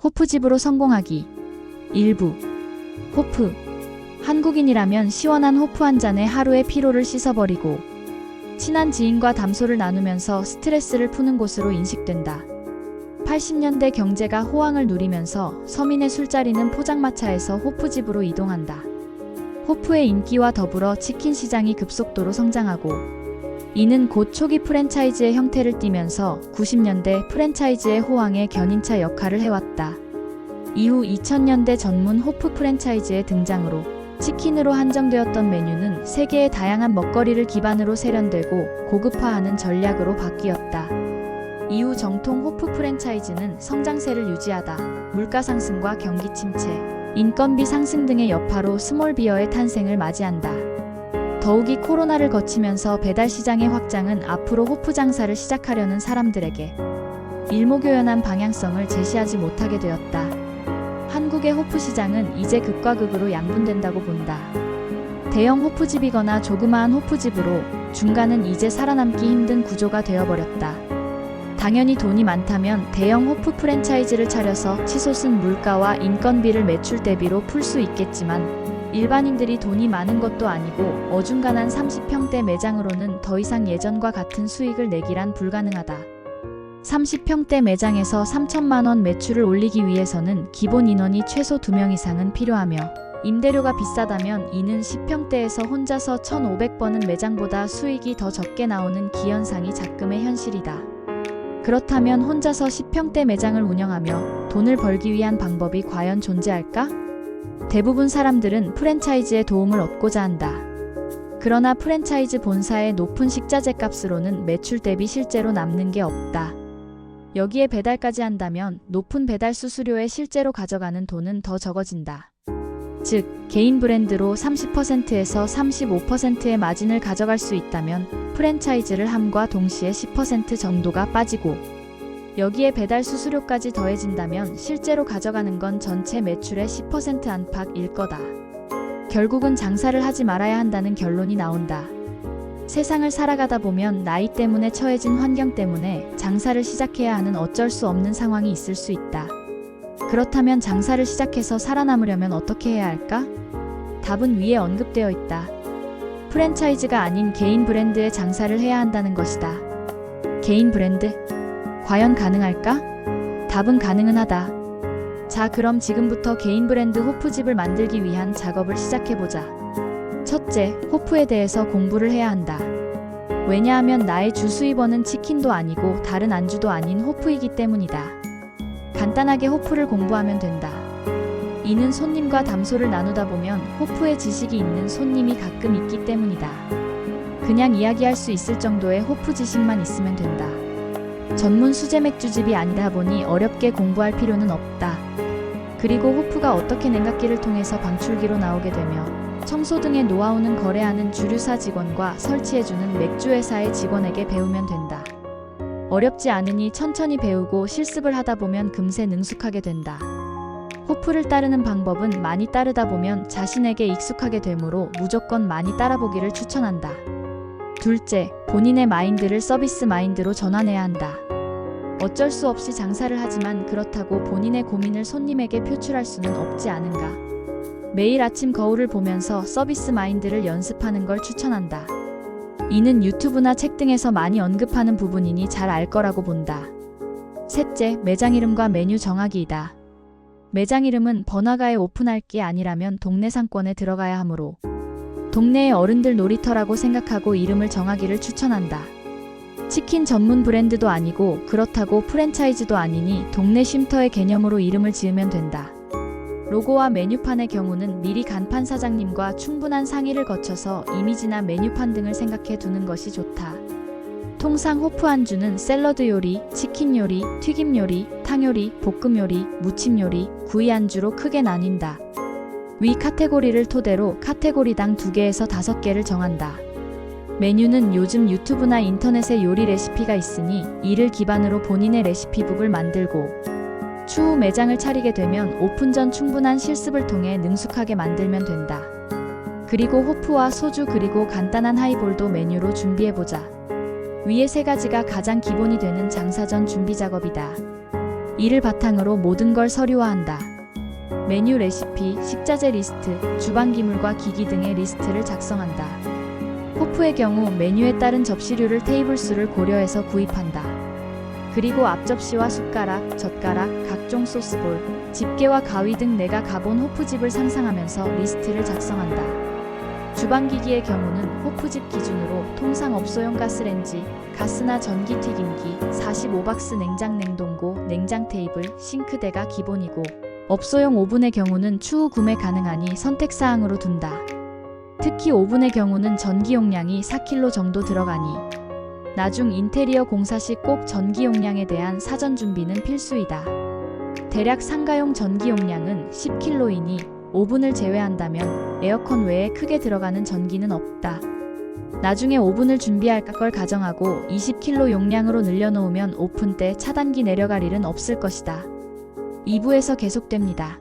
호프집으로 성공하기. 일부. 호프. 한국인이라면 시원한 호프 한 잔에 하루의 피로를 씻어버리고 친한 지인과 담소를 나누면서 스트레스를 푸는 곳으로 인식된다. 80년대 경제가 호황을 누리면서 서민의 술자리는 포장마차에서 호프집으로 이동한다. 호프의 인기와 더불어 치킨 시장이 급속도로 성장하고 이는 곧 초기 프랜차이즈의 형태를 띠면서 90년대 프랜차이즈의 호황의 견인차 역할을 해왔다. 이후 2000년대 전문 호프 프랜차이즈의 등장으로 치킨으로 한정되었던 메뉴는 세계의 다양한 먹거리를 기반으로 세련되고 고급화하는 전략으로 바뀌었다. 이후 정통 호프 프랜차이즈는 성장세를 유지하다 물가 상승과 경기 침체, 인건비 상승 등의 여파로 스몰비어의 탄생을 맞이한다. 더욱이 코로나를 거치면서 배달 시장의 확장은 앞으로 호프 장사를 시작하려는 사람들에게 일목요연한 방향성을 제시하지 못하게 되었다. 한국의 호프 시장은 이제 극과 극으로 양분된다고 본다. 대형 호프집이거나 조그마한 호프집으로 중간은 이제 살아남기 힘든 구조가 되어버렸다. 당연히 돈이 많다면 대형 호프 프랜차이즈를 차려서 치솟은 물가와 인건비를 매출 대비로 풀 수 있겠지만 일반인들이 돈이 많은 것도 아니고 어중간한 30평대 매장으로는 더 이상 예전과 같은 수익을 내기란 불가능하다. 30평대 매장에서 3천만 원 매출을 올리기 위해서는 기본 인원이 최소 2명 이상은 필요하며 임대료가 비싸다면 이는 10평대에서 혼자서 1,500번은 매장보다 수익이 더 적게 나오는 기현상이 작금의 현실이다. 그렇다면 혼자서 10평대 매장을 운영하며 돈을 벌기 위한 방법이 과연 존재할까? 대부분 사람들은 프랜차이즈의 도움을 얻고자 한다. 그러나 프랜차이즈 본사의 높은 식자재 값으로는 매출 대비 실제로 남는 게 없다. 여기에 배달까지 한다면 높은 배달 수수료에 실제로 가져가는 돈은 더 적어진다. 즉, 개인 브랜드로 30%에서 35%의 마진을 가져갈 수 있다면 프랜차이즈를 함과 동시에 10% 정도가 빠지고 여기에 배달 수수료까지 더해진다면 실제로 가져가는 건 전체 매출의 10% 안팎일 거다. 결국은 장사를 하지 말아야 한다는 결론이 나온다. 세상을 살아가다 보면 나이 때문에 처해진 환경 때문에 장사를 시작해야 하는 어쩔 수 없는 상황이 있을 수 있다. 그렇다면 장사를 시작해서 살아남으려면 어떻게 해야 할까? 답은 위에 언급되어 있다. 프랜차이즈가 아닌 개인 브랜드의 장사를 해야 한다는 것이다. 개인 브랜드? 과연 가능할까? 답은 가능은 하다. 자, 그럼 지금부터 개인 브랜드 호프집을 만들기 위한 작업을 시작해보자. 첫째, 호프에 대해서 공부를 해야 한다. 왜냐하면 나의 주 수입원은 치킨도 아니고 다른 안주도 아닌 호프이기 때문이다. 간단하게 호프를 공부하면 된다. 이는 손님과 담소를 나누다 보면 호프의 지식이 있는 손님이 가끔 있기 때문이다. 그냥 이야기할 수 있을 정도의 호프 지식만 있으면 된다. 전문 수제 맥주집이 아니다 보니 어렵게 공부할 필요는 없다. 그리고 호프가 어떻게 냉각기를 통해서 방출기로 나오게 되며 청소 등의 노하우는 거래하는 주류사 직원과 설치해주는 맥주회사의 직원에게 배우면 된다. 어렵지 않으니 천천히 배우고 실습을 하다 보면 금세 능숙하게 된다. 호프를 따르는 방법은 많이 따르다 보면 자신에게 익숙하게 되므로 무조건 많이 따라보기를 추천한다. 둘째, 본인의 마인드를 서비스 마인드로 전환해야 한다. 어쩔 수 없이 장사를 하지만 그렇다고 본인의 고민을 손님에게 표출할 수는 없지 않은가. 매일 아침 거울을 보면서 서비스 마인드를 연습하는 걸 추천한다. 이는 유튜브나 책 등에서 많이 언급하는 부분이니 잘 알 거라고 본다. 셋째, 매장 이름과 메뉴 정하기이다. 매장 이름은 번화가에 오픈할 게 아니라면 동네 상권에 들어가야 하므로 동네의 어른들 놀이터라고 생각하고 이름을 정하기를 추천한다. 치킨 전문 브랜드도 아니고 그렇다고 프랜차이즈도 아니니 동네 쉼터의 개념으로 이름을 지으면 된다. 로고와 메뉴판의 경우는 미리 간판 사장님과 충분한 상의를 거쳐서 이미지나 메뉴판 등을 생각해 두는 것이 좋다. 통상 호프 안주는 샐러드 요리, 치킨 요리, 튀김 요리, 탕 요리, 볶음 요리, 무침 요리, 구이 안주로 크게 나뉜다. 위 카테고리를 토대로 카테고리당 2개에서 5개를 정한다. 메뉴는 요즘 유튜브나 인터넷에 요리 레시피가 있으니 이를 기반으로 본인의 레시피북을 만들고 추후 매장을 차리게 되면 오픈 전 충분한 실습을 통해 능숙하게 만들면 된다. 그리고 호프와 소주 그리고 간단한 하이볼도 메뉴로 준비해보자. 위의 3가지가 가장 기본이 되는 장사 전 준비 작업이다. 이를 바탕으로 모든 걸 서류화한다. 메뉴 레시피, 식자재 리스트, 주방기물과 기기 등의 리스트를 작성한다. 호프의 경우 메뉴에 따른 접시류를 테이블 수를 고려해서 구입한다. 그리고 앞접시와 숟가락, 젓가락, 각종 소스볼, 집게와 가위 등 내가 가본 호프집을 상상하면서 리스트를 작성한다. 주방기기의 경우는 호프집 기준으로 통상 업소용 가스렌지, 가스나 전기 튀김기, 45박스 냉장 냉동고, 냉장 테이블, 싱크대가 기본이고 업소용 오븐의 경우는 추후 구매 가능하니 선택사항으로 둔다. 특히 오븐의 경우는 전기 용량이 4kg 정도 들어가니 나중 인테리어 공사 시 꼭 전기 용량에 대한 사전 준비는 필수이다. 대략 상가용 전기 용량은 10kg이니 오븐을 제외한다면 에어컨 외에 크게 들어가는 전기는 없다. 나중에 오븐을 준비할 걸 가정하고 20kg 용량으로 늘려놓으면 오픈 때 차단기 내려갈 일은 없을 것이다. 2부에서 계속됩니다.